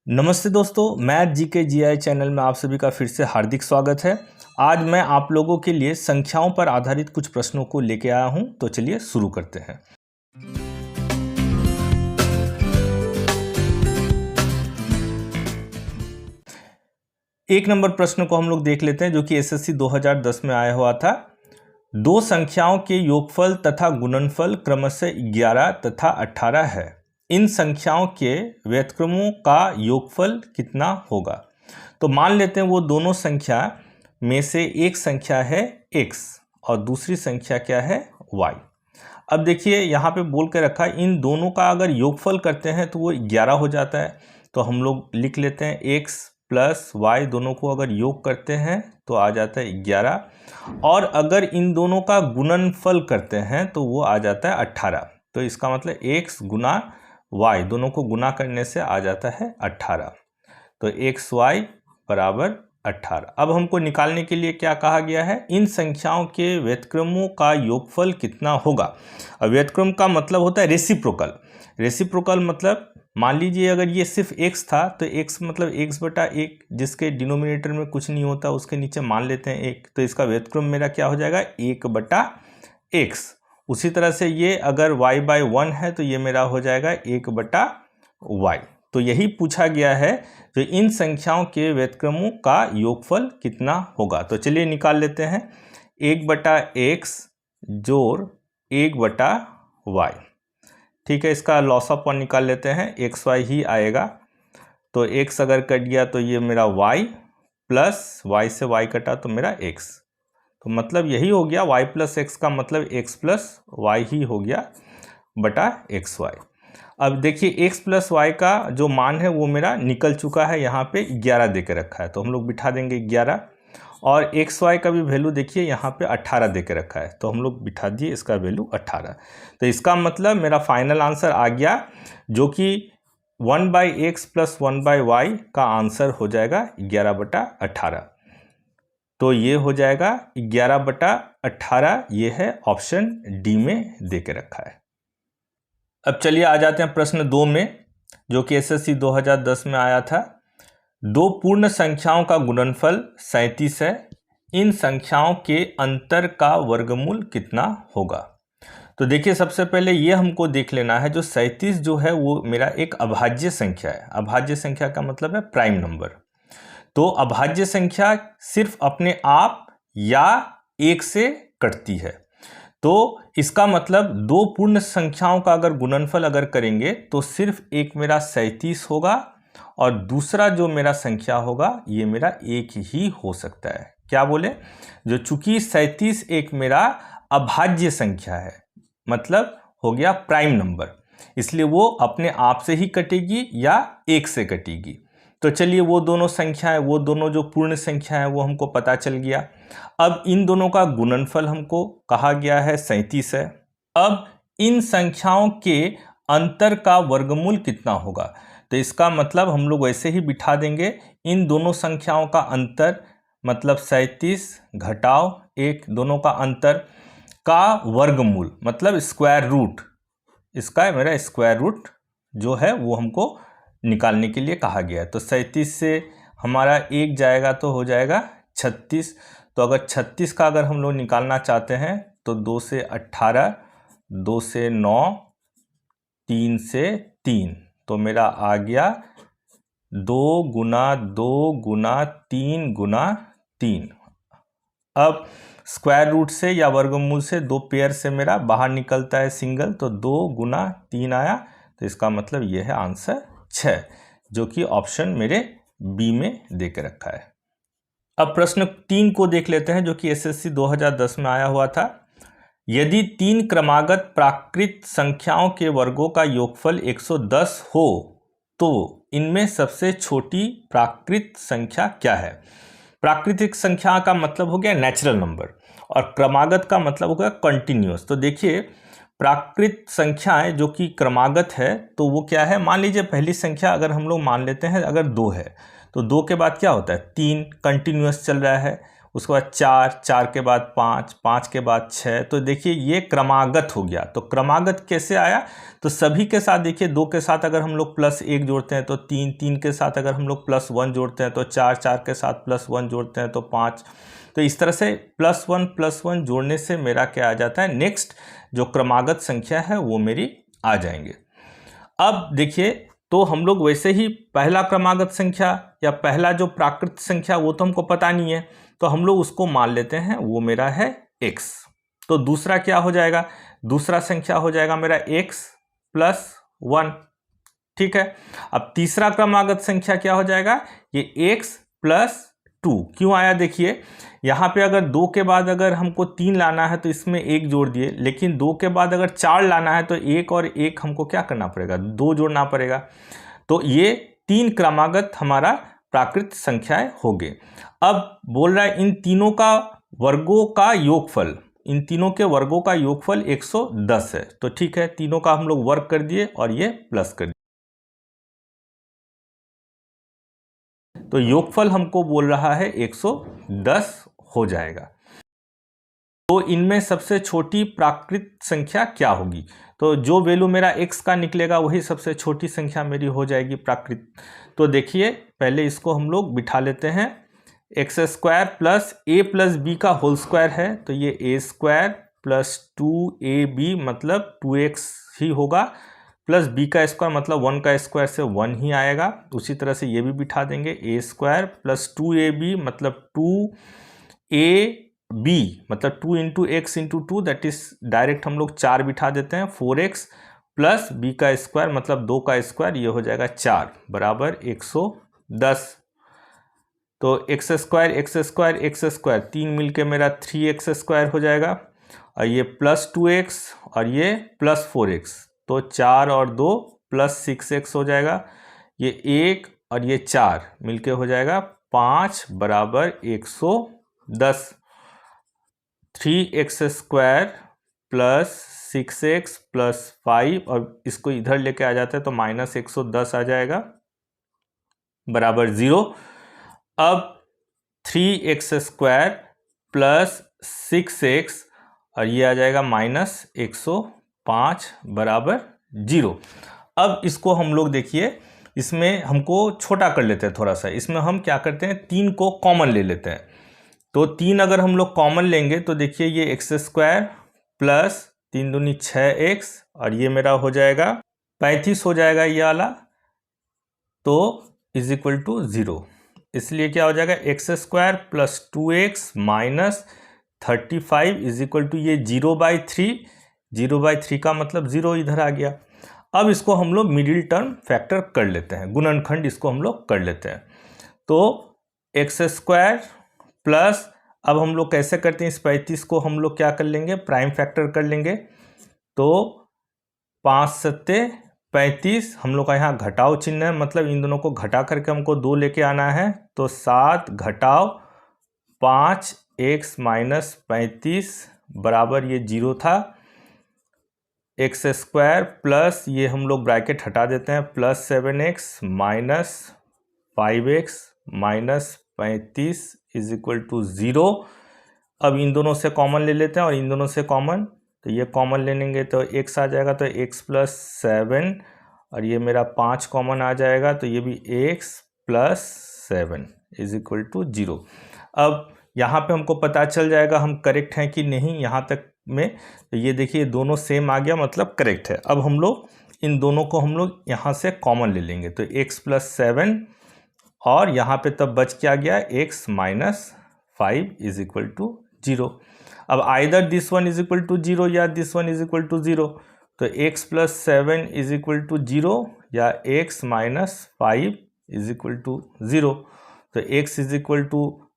नमस्ते दोस्तों, math GK GI channel में आप सभी का फिर से हार्दिक स्वागत है। आज मैं आप लोगों के लिए संख्याओं पर आधारित कुछ प्रश्नों को लेके आया हूं, तो चलिए शुरू करते हैं। एक नंबर प्रश्न को हम लोग देख लेते हैं, जो कि एसएससी 2010 में आया हुआ था। दो संख्याओं के योगफल तथा गुणनफल क्रमशः 11 तथा 18 है। इन संख्याओं के व्युत्क्रमों का योगफल कितना होगा? तो मान लेते हैं वो दोनों संख्या में से एक संख्या है x और दूसरी संख्या क्या है y। अब देखिए यहाँ पे बोल के रखा है इन दोनों का अगर योगफल करते हैं तो वो 11 हो जाता है। तो हम लोग लिख लेते हैं x प्लस y, दोनों को अगर योग करते हैं तो आ जाता है 11, और अगर इन दोनों का गुणनफल करते हैं तो वो आ जाता है 18। तो इसका मतलब x गुना y, दोनों को गुना करने से आ जाता है 18। तो xy बराबर 18। अब हमको निकालने के लिए क्या कहा गया है? इन संख्याओं के व्युत्क्रमों का योगफल कितना होगा। अब व्युत्क्रम का मतलब होता है रेसिप्रोकल। रेसिप्रोकल मतलब मान लीजिए अगर ये सिर्फ x था तो x मतलब x बटा 1, जिसके डिनोमिनेटर में कुछ नहीं होता उसके नीचे मान लेते हैं 1, तो इसका व्युत्क्रम मेरा क्या हो जाएगा 1 बटा x। उसी तरह से ये अगर y बाय 1 है तो ये मेरा हो जाएगा 1 बटा y। तो यही पूछा गया है, तो इन संख्याओं के व्युत्क्रमों का योगफल कितना होगा। तो चलिए निकाल लेते हैं। 1 बटा x जोड़ 1 बटा y, ठीक है। इसका लॉस ऑफ 1 निकाल लेते हैं, xy ही आएगा। तो x अगर कट गया तो ये मेरा y प्लस y से y कटा तो मेरा x। तो मतलब यही हो गया, y प्लस x का मतलब x प्लस y ही हो गया बटा xy। अब देखिए x प्लस y का जो मान है वो मेरा निकल चुका है, यहाँ पे 11 दे के रखा है तो हम लोग बिठा देंगे 11, और xy का भी वैल्यू देखिए यहाँ पे 18 दे के रखा है तो हम लोग बिठा दिए इसका वैल्यू 18। तो इसका मतलब मेरा फाइनल आंसर आ गया, जो कि 1 by x plus 1 by y का आंसर हो जाएगा 11 बटा 18। तो ये हो जाएगा 11 बटा 18, ये है ऑप्शन डी में दे के रखा है। अब चलिए आ जाते हैं प्रश्न 2 में, जो कि एसएससी 2010 में आया था। दो पूर्ण संख्याओं का गुणनफल 37 है। इन संख्याओं के अंतर का वर्गमूल कितना होगा? तो देखिए सबसे पहले ये हमको देख लेना है, जो 37 जो है वो मेरा एक अभाज्य संख्या है। अभाज्य संख्या का मतलब है प्राइम नंबर। तो अभाज्य संख्या सिर्फ अपने आप या एक से कटती है। तो इसका मतलब दो पूर्ण संख्याओं का अगर गुणनफल अगर करेंगे तो सिर्फ एक मेरा 37 होगा और दूसरा जो मेरा संख्या होगा ये मेरा एक ही हो सकता है। क्या बोले? जो चूंकि 37 एक मेरा अभाज्य संख्या है, मतलब हो गया प्राइम नंबर, इसलिए वो अपने आप से ही कटेगी या एक से कटेगी। तो चलिए वो दोनों संख्याएं, वो दोनों जो पूर्ण संख्या है वो हमको पता चल गया। अब इन दोनों का गुणनफल हमको कहा गया है 37 है। अब इन संख्याओं के अंतर का वर्गमूल कितना होगा? तो इसका मतलब हम लोग वैसे ही बिठा देंगे, इन दोनों संख्याओं का अंतर मतलब 37 घटाओ 1, दोनों का अंतर का वर्गमूल मतलब स्क्वायर रूट, इसका मेरा स्क्वायर रूट जो है वो हमको निकालने के लिए कहा गया है। तो 37 से हमारा 1 जाएगा तो हो जाएगा 36। तो अगर 36 का अगर हम लोग निकालना चाहते हैं तो 2 से 18, 2 से 9, 3 से 3, तो मेरा आ गया 2 गुना 2 गुना 3 गुना 3। अब स्क्वायर रूट से या वर्गमूल से दो पेयर से मेरा बाहर निकलता है सिंगल, तो 2 गुना 3 आया। तो इसका मतलब ये है आंसर 6, जो कि ऑप्शन मेरे बी में दे के रखा है। अब प्रश्न 3 को देख लेते हैं, जो कि एसएससी 2010 में आया हुआ था। यदि 3 क्रमागत प्राकृत संख्याओं के वर्गों का योगफल 110 हो तो इनमें सबसे छोटी प्राकृत संख्या क्या है? प्राकृतिक संख्या का मतलब हो गया नेचुरल नंबर, और क्रमागत का मतलब हो गया कंटिन्यूअस। तो देखिए प्राकृत संख्याएं जो कि क्रमागत है तो वो क्या है? मान लीजिए पहली संख्या अगर हम लोग मान लेते हैं अगर 2 है तो 2 के बाद क्या होता है? 3 कंटिन्यूअस चल रहा है। उसके बाद 4, 4 के बाद 5, 5 के बाद 6। तो देखिए ये क्रमागत हो गया। तो क्रमागत कैसे आया? तो सभी के साथ देखिए 2 के साथ अगर हम लोग +1 जोड़ते हैं तो 3, 3 के साथ अगर हम लोग +1 जोड़ते हैं तो 4, 4 के साथ +1 जोड़ते हैं तो 5। तो इस तरह से +1 जोड़ने से मेरा क्या आ जाता है, नेक्स्ट जो क्रमागत संख्या है वो मेरी आ जाएंगे। अब देखिए तो हम लोग वैसे ही पहला क्रमागत संख्या या पहला जो प्राकृत संख्या वो तो हमको पता नहीं है, तो हम लोग उसको मान लेते हैं वो मेरा है x। तो दूसरा क्या हो जाएगा? दूसरा संख्या हो जाएगा मेरा x + 1। ठीक है। अब तीसरा क्रमागत संख्या क्या हो जाएगा? ये x + 2। क्यों आया? देखिए यहाँ पे अगर 2 के बाद अगर हमको 3 लाना है तो इसमें 1 जोड़ दिए, लेकिन 2 के बाद अगर 4 लाना है तो 1 और 1 हमको क्या करना पड़ेगा? 2 जोड़ना पड़ेगा। तो ये 3 क्रमागत हमारा प्राकृत संख्याएं हो गए। अब बोल रहा है इन तीनों का वर्गों का योगफल, इन तीनों के वर्गों का योगफल 110 है। तो ठीक है, तीनों का हम लोग वर्ग कर दिए और ये प्लस कर दिए। तो योगफल हमको बोल रहा है 110 हो जाएगा। तो इनमें सबसे छोटी प्राकृत संख्या क्या होगी? तो जो वैल्यू मेरा x का निकलेगा वही सबसे छोटी संख्या मेरी हो जाएगी प्राकृत। तो देखिए पहले इसको हम लोग बिठा लेते हैं। x² + a + b का होल स्क्वायर है, तो ये a² + 2ab मतलब 2x ही होगा, प्लस b का स्क्वायर मतलब 1 का स्क्वायर से 1 ही आएगा। उसी तरह से ये भी बिठा देंगे, a² + 2ab मतलब 2ab मतलब 2 × x × 2 दैट इज डायरेक्ट हम लोग 4 बिठा देते हैं। 4x प्लस b का स्क्वायर मतलब 2 का स्क्वायर, ये हो जाएगा 4 बराबर 110। तो x² 3 मिलके मेरा 3x² हो जाएगा, और ये +2x और ये +4x, तो 4 और 2 +6x हो जाएगा। ये 1 और ये 4 मिलके हो जाएगा 5 बराबर 110। 3x² + 6x + 5 और इसको इधर लेके आ जाता है तो -110 आ जाएगा बराबर 0। अब 3x² + 6x और ये आ जाएगा -105 बराबर 0। अब इसको हम लोग देखिए इसमें हमको छोटा कर लेते हैं थोड़ा सा। इसमें हम क्या करते हैं, 3 को कॉमन ले लेते हैं। तो 3 अगर हम लोग कॉमन लेंगे तो देखिए ये x² + 3 दूनी 6x और ये मेरा हो जाएगा 35 हो जाएगा ये वाला, तो = 0। इसलिए क्या हो जाएगा x² + 2x - 35 = ये 0/3। 0/3 का मतलब 0 इधर आ गया। अब इसको हम लोग मिडिल टर्म फैक्टर कर लेते हैं, गुणनखंड इसको हम लोग कर लेते हैं। तो x² प्लस, अब हम लोग कैसे करते हैं, इस 35 को हम लोग क्या कर लेंगे, प्राइम फैक्टर कर लेंगे। तो 5 × 7 = 35, हम लोग का यहाँ घटाव चिन्ह है, मतलब इन दोनों को घटा करके हमको 2 लेके आना है। तो 7 घटाव 5x - 35 बराबर ये 0 था। x² प्लस ये हम लोग ब्रैकेट हटा देते हैं, +7x - 5x - 35 = 0। अब इन दोनों से कॉमन ले लेते हैं और इन दोनों से कॉमन, तो ये कॉमन ले लेंगे तो x आ जाएगा, तो x + 7 और ये मेरा 5 कॉमन आ जाएगा, तो ये भी x + 7 = 0। अब यहाँ पे हमको पता चल जाएगा हम करेक्ट हैं कि नहीं यहाँ तक में। तो ये देखिए दोनों सेम आ गया, मतलब करेक्ट है। अब हम लोग इन दोनों को हम लोग यहाँ से कॉमन ले लेंगे, तो x + 7 और यहाँ पे तब बच क्या गया, x - 5 = 0। अब आइदर दिस वन = 0 या दिस वन = 0, तो x + 7 = 0 या x - 5 = 0। तो x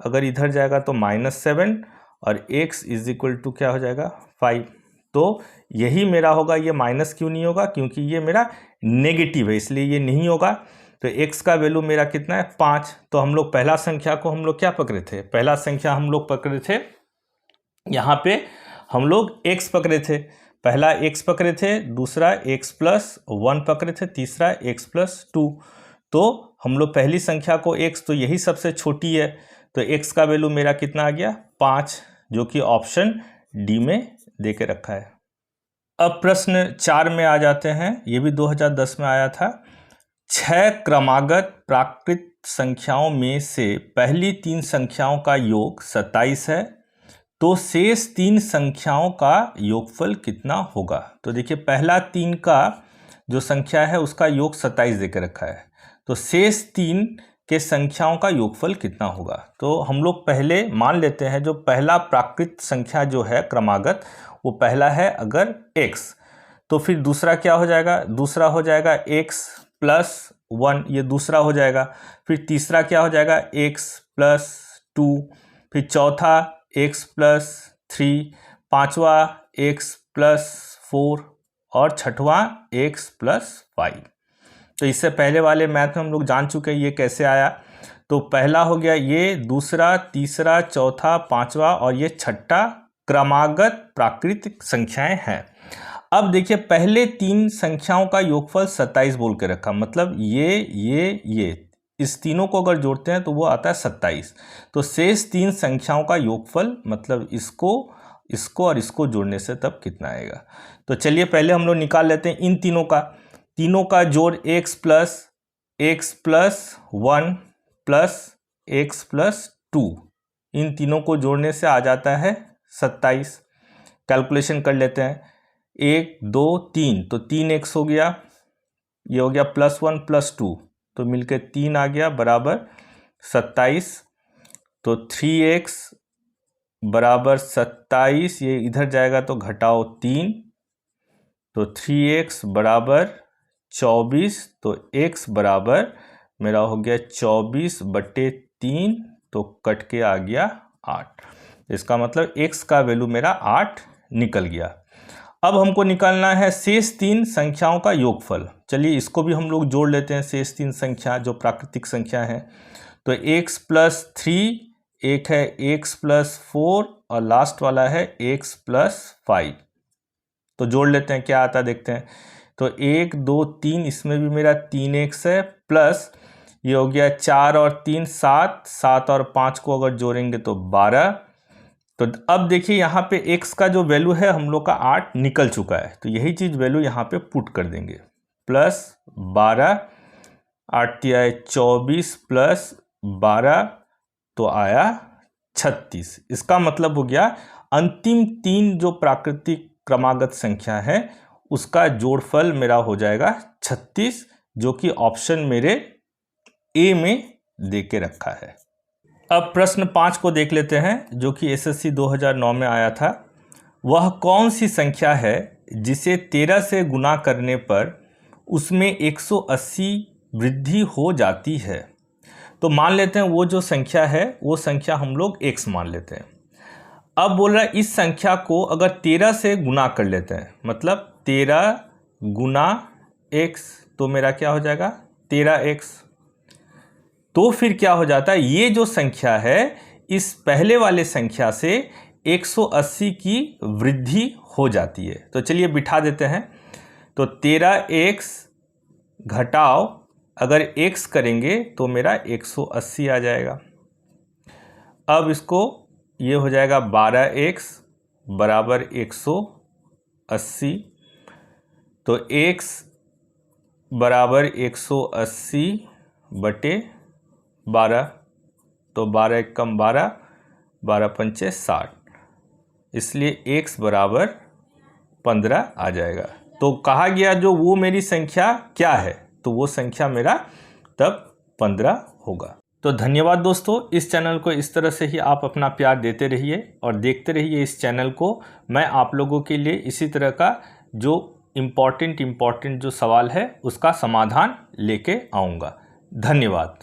अगर इधर जाएगा तो -7 और x = क्या हो जाएगा, 5। तो यही मेरा होगा। ये माइनस क्यों नहीं होगा, क्योंकि ये मेरा नेगेटिव है, इसलिए ये नहीं होगा। तो x का वैल्यू मेरा कितना है, 5। तो हम लोग पहला संख्या को हम लोग क्या पकड़े थे, पहला संख्या हम लोग पकड़े थे, यहाँ पे हम लोग x पकड़े थे, पहला x पकड़े थे, दूसरा x + 1 पकड़े थे, तीसरा x + 2। तो हम लोग पहली संख्या को x, तो यही सबसे छोटी है, तो x का वैल्यू मेरा कितना आ गया 5, जो कि ऑप्शन डी में दे के रखा है। अब प्रश्न 4 में आ जाते हैं, ये भी 2010 में आया था। 6 क्रमागत प्राकृत संख्याओं में से पहली 3 संख्याओं का योग 27 है, तो शेष 3 संख्याओं का योगफल कितना होगा। तो देखिए पहला 3 का जो संख्या है उसका योग 27 देकर रखा है, तो शेष 3 के संख्याओं का योगफल कितना होगा। तो हम लोग पहले मान लेते हैं जो पहला प्राकृत संख्या जो है क्रमागत, वो पहला है अगर x, तो फिर दूसरा क्या हो जाएगा, दूसरा हो जाएगा x प्लस 1, ये दूसरा हो जाएगा। फिर तीसरा क्या हो जाएगा x प्लस 2, फिर चौथा x प्लस 3, पांचवा x प्लस 4 और छठवां x प्लस 5। तो इससे पहले वाले मैथ में हम लोग जान चुके हैं ये कैसे आया। तो पहला हो गया ये, दूसरा, तीसरा, चौथा, पांचवा और ये छठा क्रमागत प्राकृतिक संख्याएं हैं। अब देखिए पहले 3 संख्याओं का योगफल 27 बोल के रखा, मतलब ये इस तीनों को अगर जोड़ते हैं तो वो आता है 27। तो शेष 3 संख्याओं का योगफल मतलब इसको और इसको जोड़ने से तब कितना आएगा। तो चलिए पहले हम लोग निकाल लेते हैं इन तीनों का जोड़ x plus 1 plus x plus 2, इन तीनों को जोड़ने से आ जाता है 27। कैलकुलेशन कर लेते हैं, 1 2 3, तो 3x हो गया, ये हो गया प्लस 1 प्लस 2, तो मिलके 3 आ गया बराबर 27। तो 3x बराबर 27, ये इधर जाएगा तो घटाओ 3, तो 3x बराबर 24, तो x बराबर मेरा हो गया 24/3, तो कट के आ गया 8। इसका मतलब x का वैल्यू मेरा 8 निकल गया। अब हमको निकालना है शेष 3 संख्याओं का योगफल। चलिए इसको भी हम लोग जोड़ लेते हैं, शेष 3 संख्या जो प्राकृतिक संख्या है। तो x प्लस 3, एक है x प्लस 4 और लास्ट वाला है x प्लस 5। तो जोड़ लेते हैं क्या आता देखते हैं। तो 1 2 3, इसमें भी मेरा 3x है, प्लस ये हो गया 4 और 3 7, 7 और 5 को अगर जोड़ेंगे तो 12। तो अब देखिए यहाँ पे x का जो वैल्यू है हम लोग का 8 निकल चुका है, तो यही चीज़ वैल्यू यहाँ पे पुट कर देंगे। प्लस 12, 8 तिया 24 प्लस 12 तो आया 36। इसका मतलब हो गया अंतिम 3 जो प्राकृतिक क्रमागत संख्या है उसका जोड़फल मेरा हो जाएगा 36, जो कि ऑप्शन मेरे ए में दे के रखा है। अब प्रश्न 5 को देख लेते हैं जो कि एसएससी 2009 में आया था। वह कौन सी संख्या है जिसे 13 से गुना करने पर उसमें 180 वृद्धि हो जाती है। तो मान लेते हैं वो जो संख्या है वो संख्या हम लोग x मान लेते हैं। अब बोल रहा है इस संख्या को अगर 13 से गुना कर लेते हैं, मतलब 13 गुना x, तो मेरा क्या हो जाएगा 13x। तो फिर क्या हो जाता है, ये जो संख्या है इस पहले वाले संख्या से 180 की वृद्धि हो जाती है। तो चलिए बिठा देते हैं। तो 13x घटाओ अगर x करेंगे तो मेरा 180 आ जाएगा। अब इसको ये हो जाएगा 12x बराबर 180। तो x बराबर 180 बटे 12, तो 12 एक कम 12, 12 पंचे 60, इसलिए x बराबर 15 आ जाएगा। तो कहा गया जो वो मेरी संख्या क्या है, तो वो संख्या मेरा तब 15 होगा। तो धन्यवाद दोस्तों, इस चैनल को इस तरह से ही आप अपना प्यार देते रहिए और देखते रहिए इस चैनल को। मैं आप लोगों के लिए इसी तरह का जो इम्पॉर्टेंट जो सवाल है उसका समाधान लेके आऊँगा। धन्यवाद।